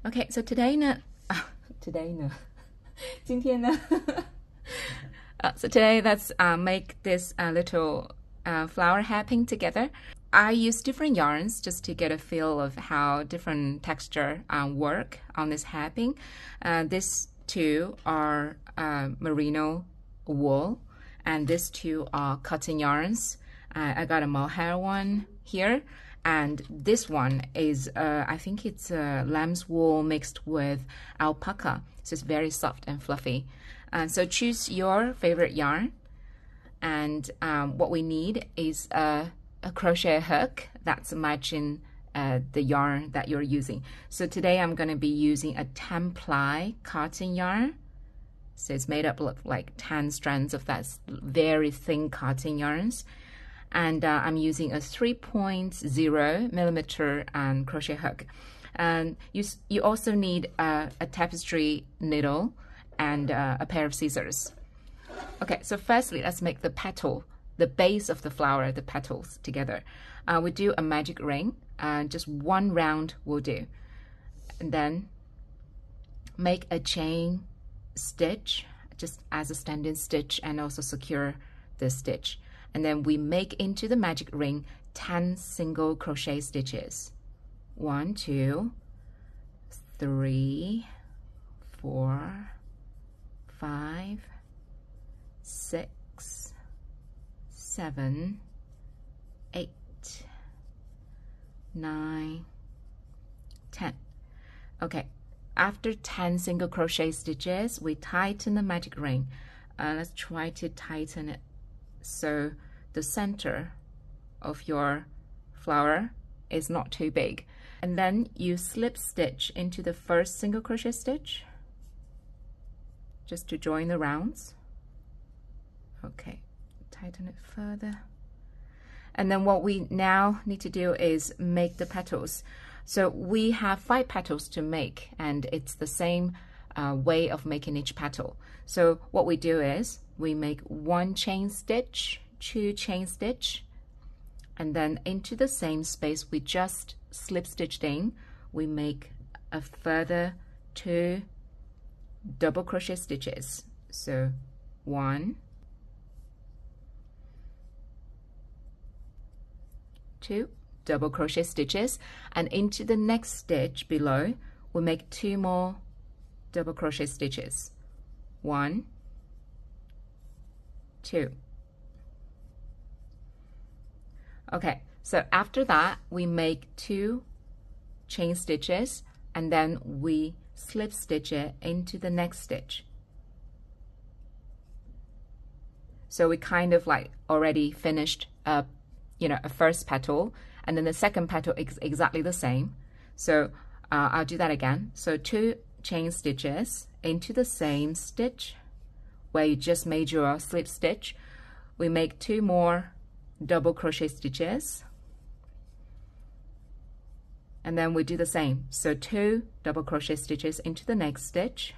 Okay, so today 呢 today 呢今天呢 so today let's make this little flower hairpin together. I use different yarns just to get a feel of how different texture work on this hairpin. These two are merino wool, and these two are cotton yarns. I got a mohair one here, and this one is I think it's lamb's wool mixed with alpaca, so it's very soft and fluffy. So choose your favorite yarn, and what we need is a crochet hook that's matching the yarn that you're using. So today I'm going to be using a 10-ply cotton yarn. So it's made up of like 10 strands of that very thin cotton yarns. And I'm using a 3.0 millimeter crochet hook. And you also need a tapestry needle and a pair of scissors. Okay, so firstly, let's make the petal, the base of the flower, the petals together. We do a magic ring, just one round will do. And then make a chain stitch, just as a standing stitch, and also secure the stitch. And then we make into the magic ring 10 single crochet stitches. 1, 2, 3, 4, 5, 6, 7, 8, 9, 10. Okay, after 10 single crochet stitches, we tighten the magic ring. Let's try to tighten it so the center of your flower is not too big. And then you slip stitch into the first single crochet stitch just to join the rounds. Okay, tighten it further. And then what we now need to do is make the petals. So we have 5 petals to make, and it's the same way of making each petal. So what we do is we make 1 chain stitch, 2 chain stitch, and then into the same space we just slip stitched in, we make a further 2 double crochet stitches. So 1, 2 double crochet stitches, and into the next stitch below we make 2 more double crochet stitches. 1, 2. Okay, so after that we make 2 chain stitches, and then we slip stitch it into the next stitch. So we kind of like already finished a first petal, and then the second petal is exactly the same. So I'll do that again. So 2 chain stitches into the same stitch where you just made your slip stitch. We make 2 more double crochet stitches, and then we do the same. So 2 double crochet stitches into the next stitch,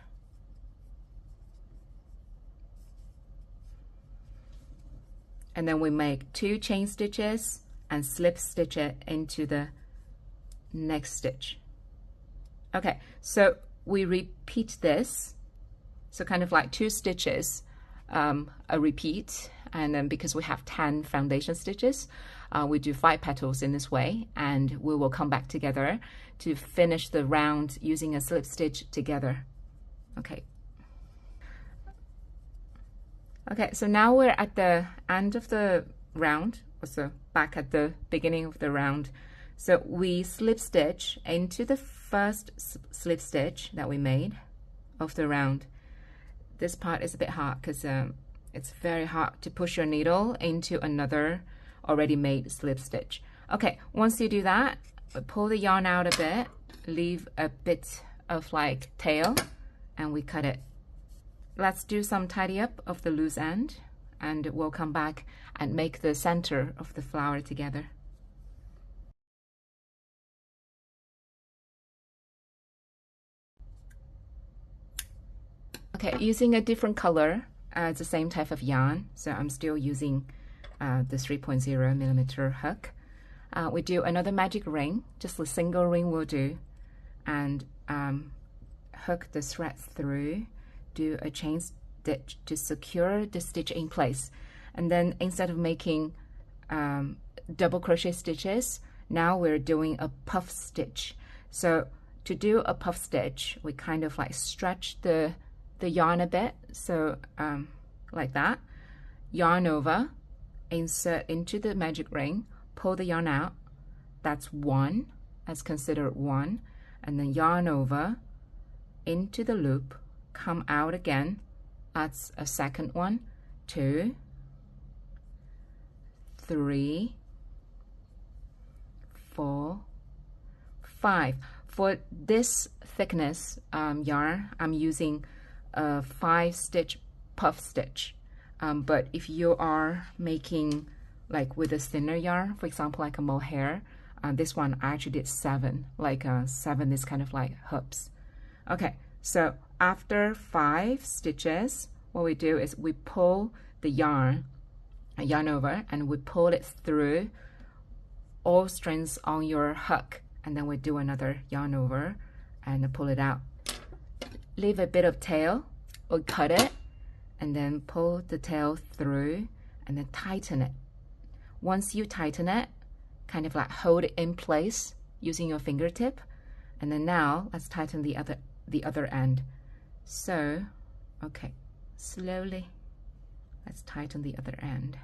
and then we make 2 chain stitches and slip stitch it into the next stitch. Okay, so we repeat this, so kind of like 2 stitches a repeat, and then because we have 10 foundation stitches, we do 5 petals in this way, and we will come back together to finish the round using a slip stitch together. Okay. Okay, so now we're at the end of the round, also back at the beginning of the round. So we slip stitch into the first slip stitch that we made of the round. This part is a bit hard because it's very hard to push your needle into another already made slip stitch. Okay, once you do that, pull the yarn out a bit, leave a bit of like tail, and we cut it. Let's do some tidy up of the loose end, and we'll come back and make the center of the flower together. Okay, using a different color, it's the same type of yarn, so I'm still using the 3.0 millimeter hook. We do another magic ring, just a single ring will do. and hook the thread through, do a chain stitch to secure the stitch in place. And then instead of making double crochet stitches, now we're doing a puff stitch. So to do a puff stitch, we kind of like stretch the yarn a bit, so like that. Yarn over, insert into the magic ring, pull the yarn out. That's one, that's considered one. And then yarn over into the loop, come out again. That's a second one. 2, 3, 4, 5. For this thickness yarn, I'm using a 5-stitch puff stitch. But if you are making like with a thinner yarn, for example, like a mohair, this one I actually did 7. Like 7 is kind of like hoops. Okay, so after 5 stitches, what we do is we pull the yarn over, and we pull it through all strands on your hook, and then we do another yarn over and pull it out. Leave a bit of tail or cut it, and then pull the tail through and then tighten it. Once you tighten it, kind of like hold it in place using your fingertip, and then now let's tighten the other end. So okay, slowly let's tighten the other end.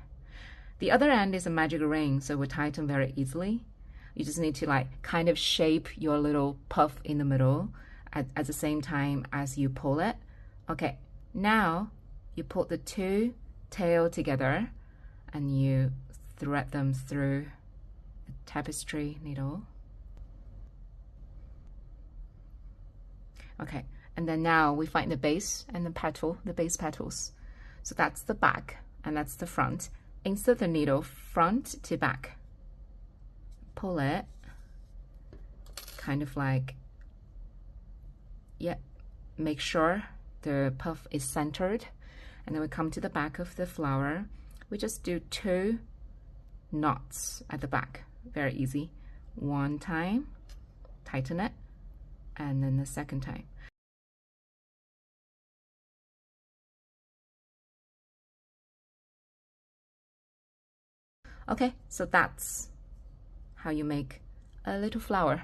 The other end is a magic ring, so we tighten very easily. You just need to like kind of shape your little puff in the middle at the same time as you pull it. Okay, now you pull the 2 tails together and you thread them through a tapestry needle. Okay, and then now we find the base and the base petals. So that's the back and that's the front. Insert the needle front to back. Pull it, kind of like, yeah, make sure the puff is centered. And then we come to the back of the flower. We just do 2 knots at the back. Very easy. One time, tighten it, and then the second time. Okay, so that's how you make a little flower.